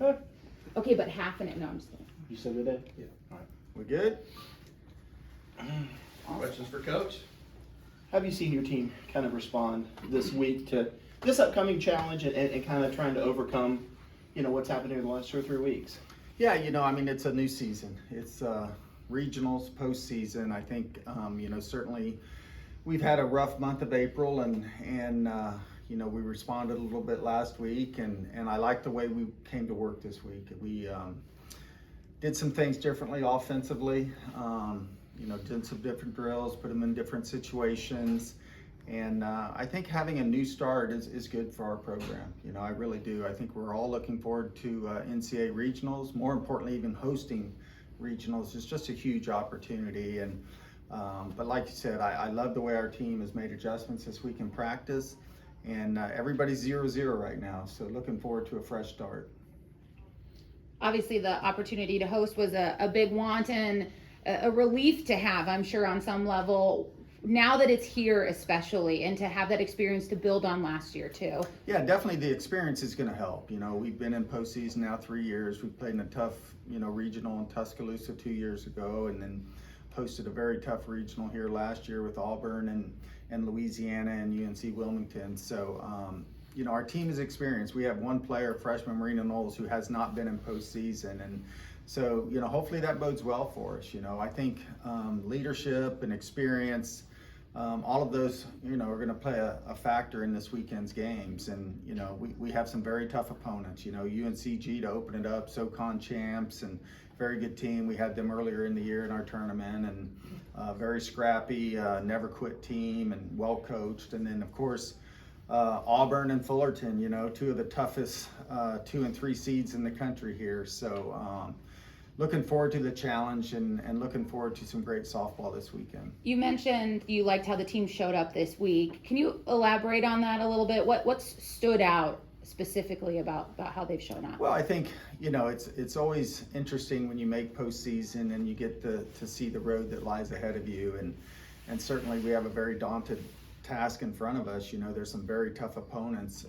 Okay, but half in it. No, I'm just kidding. You said good day? Yeah. All right. We good? Awesome. Questions for Coach? Have you seen your team kind of respond this week to this upcoming challenge and kind of trying to overcome, what's happened here in the last 2 or 3 weeks? Yeah, it's a new season. It's regionals, postseason. I think, certainly we've had a rough month of April and we responded a little bit last week and I like the way we came to work this week. We did some things differently offensively, did some different drills, put them in different situations. And I think having a new start is good for our program. I really do. I think we're all looking forward to NCAA regionals. More importantly, even hosting regionals is just a huge opportunity. And but like you said, I love the way our team has made adjustments this week in practice. And everybody's 0-0 right now. So looking forward to a fresh start. Obviously, the opportunity to host was a big want and a relief to have, I'm sure, on some level. Now that it's here, especially, and to have that experience to build on last year too. Yeah, definitely the experience is going to help. We've been in postseason now 3 years. We played in a tough, regional in Tuscaloosa 2 years ago, and then hosted a very tough regional here last year with Auburn and Louisiana and UNC Wilmington. So, our team is experienced. We have one player, freshman Marina Knowles, who has not been in postseason, and so hopefully that bodes well for us. I think leadership and experience. All of those, are going to play a factor in this weekend's games. And, we have some very tough opponents, UNCG to open it up, SoCon champs, and very good team. We had them earlier in the year in our tournament, and very scrappy, never quit team and well coached. And then, of course, Auburn and Fullerton, two of the toughest 2 and 3 seeds in the country here. So, looking forward to the challenge and looking forward to some great softball this weekend. You mentioned you liked how the team showed up this week. Can you elaborate on that a little bit? What's stood out specifically about how they've shown up? Well, I think, it's always interesting when you make postseason and you get to see the road that lies ahead of you. And certainly we have a very daunted task in front of us. There's some very tough opponents,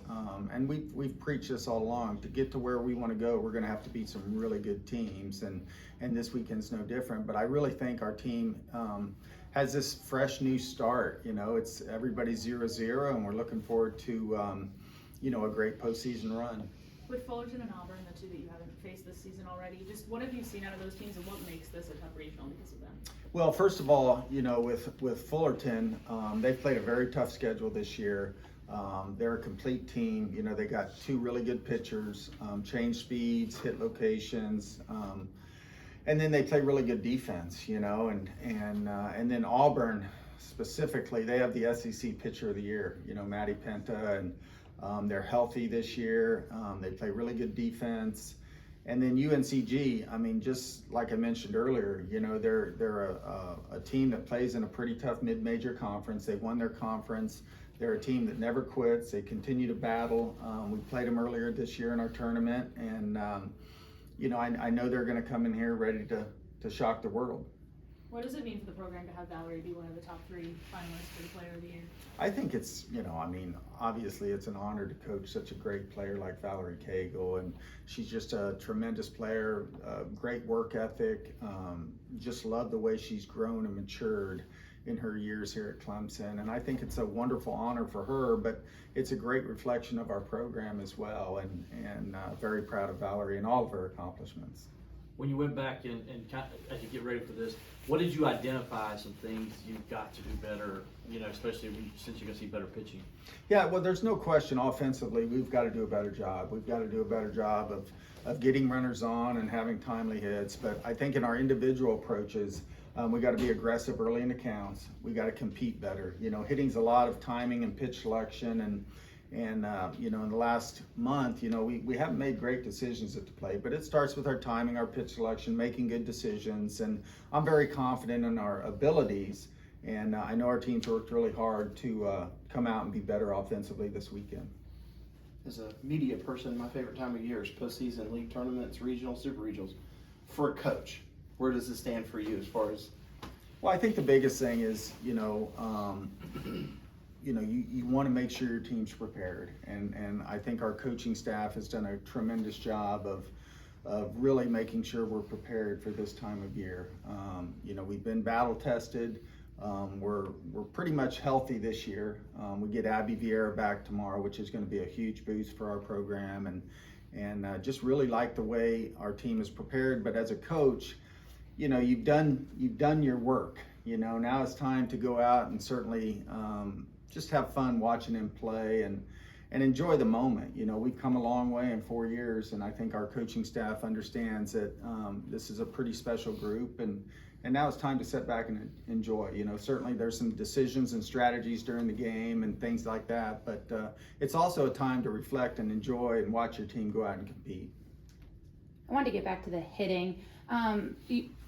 and we've preached this all along. To get to where we want to go, we're going to have to beat some really good teams, and this weekend's no different. But I really think our team has this fresh new start. It's everybody's 0-0, and we're looking forward to a great postseason run. With Fullerton and Auburn, the two that you haven't faced this season already, just what have you seen out of those teams, and what makes this a tough regional because of them? Well, first of all, with Fullerton, they've played a very tough schedule this year. They're a complete team. They got 2 really good pitchers, change speeds, hit locations, and then they play really good defense. And then Auburn specifically, they have the SEC Pitcher of the Year. Matty Penta, and they're healthy this year. They play really good defense. And then UNCG, just like I mentioned earlier, they're a team that plays in a pretty tough mid-major conference. They won their conference. They're a team that never quits. They continue to battle. We played them earlier this year in our tournament, and I know they're going to come in here ready to shock the world. What does it mean for the program to have Valerie be one of the top 3 finalists for the Player of the Year? I think it's, obviously it's an honor to coach such a great player like Valerie Cagle, and she's just a tremendous player, great work ethic, just love the way she's grown and matured in her years here at Clemson. And I think it's a wonderful honor for her, but it's a great reflection of our program as well, and very proud of Valerie and all of her accomplishments. When you went back and as you get ready for this, what did you identify as some things you've got to do better, especially since you're going to see better pitching? Yeah, well, there's no question offensively, we've got to do a better job. We've got to do a better job of getting runners on and having timely hits. But I think in our individual approaches, we got to be aggressive early in the counts. We got to compete better. Hitting's a lot of timing and pitch selection, and in the last month, we haven't made great decisions at the plate, but it starts with our timing, our pitch selection, making good decisions, and I'm very confident in our abilities, and I know our team's worked really hard to come out and be better offensively this weekend. As a media person, my favorite time of year is postseason, league tournaments, regional, super regionals. For a coach, where does it stand for you as far as? Well, I think the biggest thing is, you know, you want to make sure your team's prepared. And I think our coaching staff has done a tremendous job of really making sure we're prepared for this time of year. You know, we've been battle tested. We're pretty much healthy this year. We get Abby Vieira back tomorrow, which is going to be a huge boost for our program, and just really like the way our team is prepared. But as a coach, you know, you've done your work. You know, now it's time to go out and certainly just have fun watching him play and enjoy the moment. You know, we've come a long way in 4 years, and I think our coaching staff understands that this is a pretty special group, and now it's time to sit back and enjoy. You know, certainly there's some decisions and strategies during the game and things like that, but it's also a time to reflect and enjoy and watch your team go out and compete. I wanted to get back to the hitting.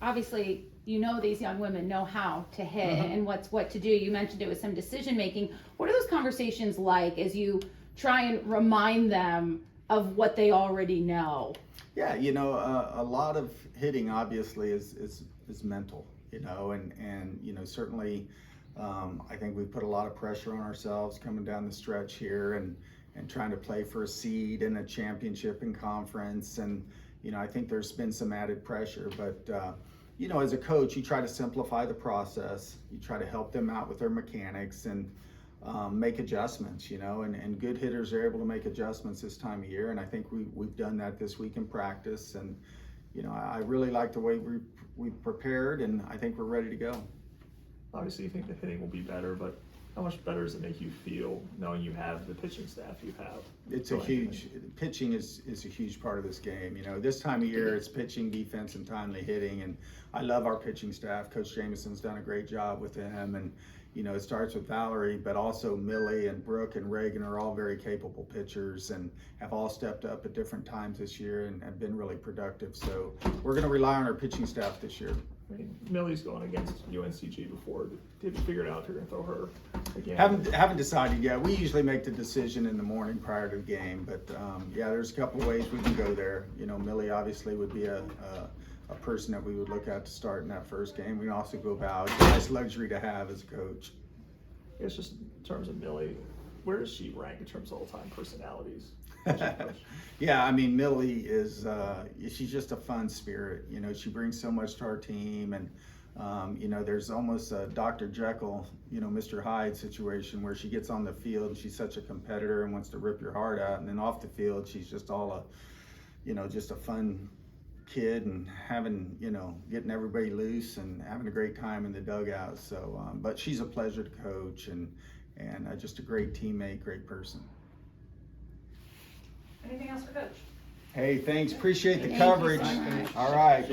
Obviously, you know, these young women know how to hit and what to do. You mentioned it was some decision making. What are those conversations like as you try and remind them of what they already know? Yeah, you know, a lot of hitting obviously is mental, you know, and you know, certainly I think we put a lot of pressure on ourselves coming down the stretch here and trying to play for a seed and a championship in conference. And you know, I think there's been some added pressure, but you know, as a coach, you try to simplify the process. You try to help them out with their mechanics and make adjustments, you know, and good hitters are able to make adjustments this time of year. And I think we've done that this week in practice. And, you know, I really like the way we've prepared, and I think we're ready to go. Obviously, you think the hitting will be better, but how much better does it make you feel knowing you have the pitching staff you have? It's a huge, pitching is a huge part of this game. You know, this time of year, it's pitching, defense, and timely hitting. And I love our pitching staff. Coach Jameson's done a great job with them. And, you know, it starts with Valerie, but also Millie and Brooke and Reagan are all very capable pitchers and have all stepped up at different times this year and have been really productive. So we're going to rely on our pitching staff this year. I mean, Millie's going against UNCG before. Did you figure it out if you're going to throw her again? Haven't decided yet. We usually make the decision in the morning prior to the game, but yeah, there's a couple of ways we can go there. You know, Millie obviously would be a person that we would look at to start in that first game. We can also go about. It's a nice luxury to have as a coach. I guess just in terms of Millie, where does she rank in terms of all-time personalities? Yeah, I mean, Millie is, she's just a fun spirit. You know, she brings so much to our team, and, you know, there's almost a Dr. Jekyll, you know, Mr. Hyde situation where she gets on the field and she's such a competitor and wants to rip your heart out. And then off the field, she's just all you know, just a fun kid and having, you know, getting everybody loose and having a great time in the dugout. So, but she's a pleasure to coach and just a great teammate, great person. Anything else for Coach? Hey, thanks. Appreciate the Thank you so coverage. much. All right.